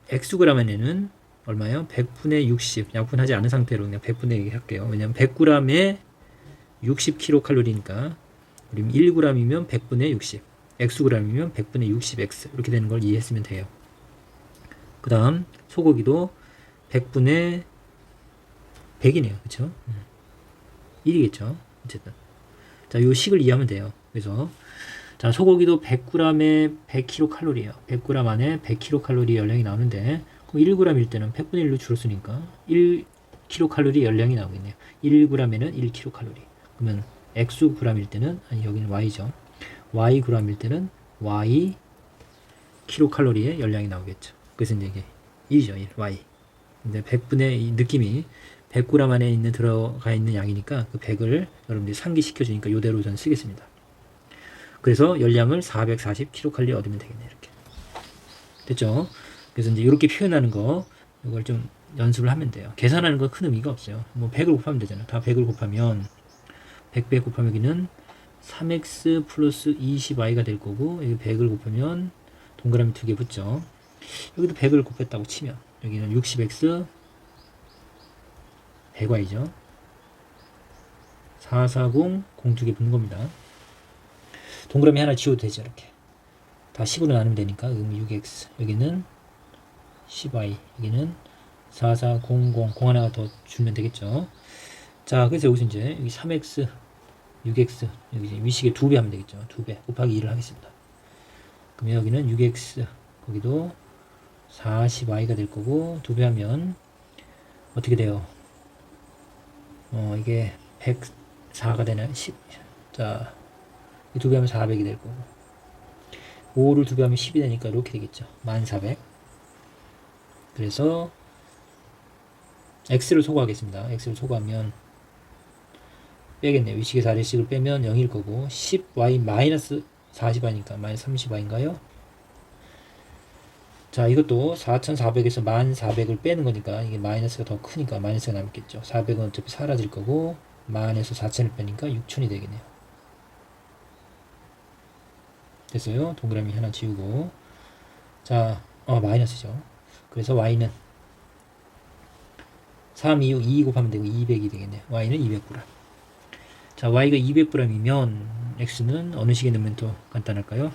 Xg에는 얼마예요? 100분의 60 양분하지 않은 상태로 그냥 100분의 1 할게요. 왜냐면 100g에 60kcal니까 우리는 1g이면 100분의 60 Xg이면 100분의 60X 이렇게 되는 걸 이해했으면 돼요. 그 다음 소고기도 100분의 100이네요. 그쵸? 1이겠죠. 어쨌든. 자, 요 식을 이해하면 돼요. 그래서, 자, 소고기도 100g에 100kcal예요. 100g 안에 100kcal 열량이 나오는데, 그럼 1g일 때는 100분의 1로 줄었으니까 1kcal 열량이 나오겠네요. 1g에는 1kcal. 그러면 xg일 때는, 아니, 여기는 y죠. yg일 때는 y kcal의 열량이 나오겠죠. 그래서 이제 이게 1이죠. 1, y. 근데 100분의 이 느낌이 100g 안에 들어가 있는 양이니까 그 100을 여러분들이 상기시켜주니까 이대로 저는 쓰겠습니다. 그래서 열량을 440kcal 얻으면 되겠네. 이렇게. 됐죠? 그래서 이제 이렇게 표현하는 거, 이걸 좀 연습을 하면 돼요. 계산하는 거 큰 의미가 없어요. 뭐 100을 곱하면 되잖아. 다 100을 곱하면, 100 곱하면 여기는 3x 플러스 20y가 될 거고, 여기 100을 곱하면 동그라미 2개 붙죠. 여기도 100을 곱했다고 치면, 여기는 60x 100y죠. 440 0두개 붙는 겁니다. 동그라미 하나 지워도 되죠. 이렇게 다 10으로 나누면 되니까 6x 여기는 10y 여기는 4400 0 하나가 더 줄면 되겠죠. 자, 그래서 여기서 이제 여기 3x 6x 여기 이제 위식에 2배 하면 되겠죠. 2배 곱하기 2를 하겠습니다. 그러면 여기는 6x 거기도 40y가 될 거고 2배 하면 어떻게 돼요? 이게 104가 되나요? 10. 자, 2배 하면 400이 될 거고 5를 2배 하면 10이 되니까 이렇게 되겠죠. 1400. 그래서 x를 소거하겠습니다. x를 소거하면 빼겠네요. 위식의 4제씩을 빼면 0일 거고 10y 마이너스 40y니까 마이너스 30y인가요? 자, 이것도 4400에서 1400을 빼는 거니까 이게 마이너스가 더 크니까 마이너스가 남겠죠. 400은 어차피 사라질 거고 만에서 4000을 빼니까 6000이 되겠네요. 됐어요. 동그라미 하나 지우고 자, 마이너스죠. 그래서 y는 3, 2, 6, 2 곱하면 되고 200이 되겠네요. y는 200g. 자, y가 200g이면 x는 어느 식에 넣으면 더 간단할까요?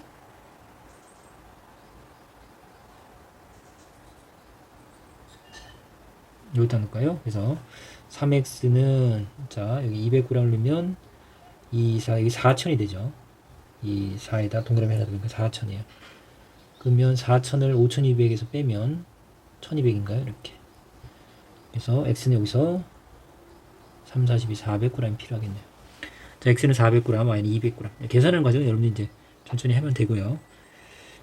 여기다 넣을까요? 그래서 3x는 자, 여기 200g을 넣으면 2, 4, 여기 4000이 되죠. 이 4에다 동그라미 하나 넣으니까 4000이에요. 그러면 4000을 5200에서 빼면 1200인가요? 이렇게. 그래서 x는 여기서 3, 42, 400g이 필요하겠네요. 자, x는 400g, y는 200g. 계산하는 과정은 여러분들 이제 천천히 하면 되고요.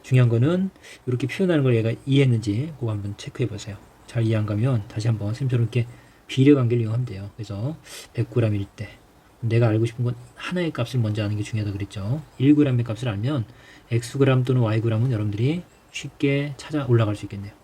중요한 거는 이렇게 표현하는 걸 얘가 이해했는지 그거 한번 체크해 보세요. 잘 이해 안 가면 다시 한번 쌤처럼 이렇게 비례 관계를 이용하면 돼요. 그래서 100g일 때 내가 알고 싶은 건 하나의 값을 먼저 아는 게 중요하다고 그랬죠. 1g의 값을 알면 xg 또는 yg은 여러분들이 쉽게 찾아 올라갈 수 있겠네요.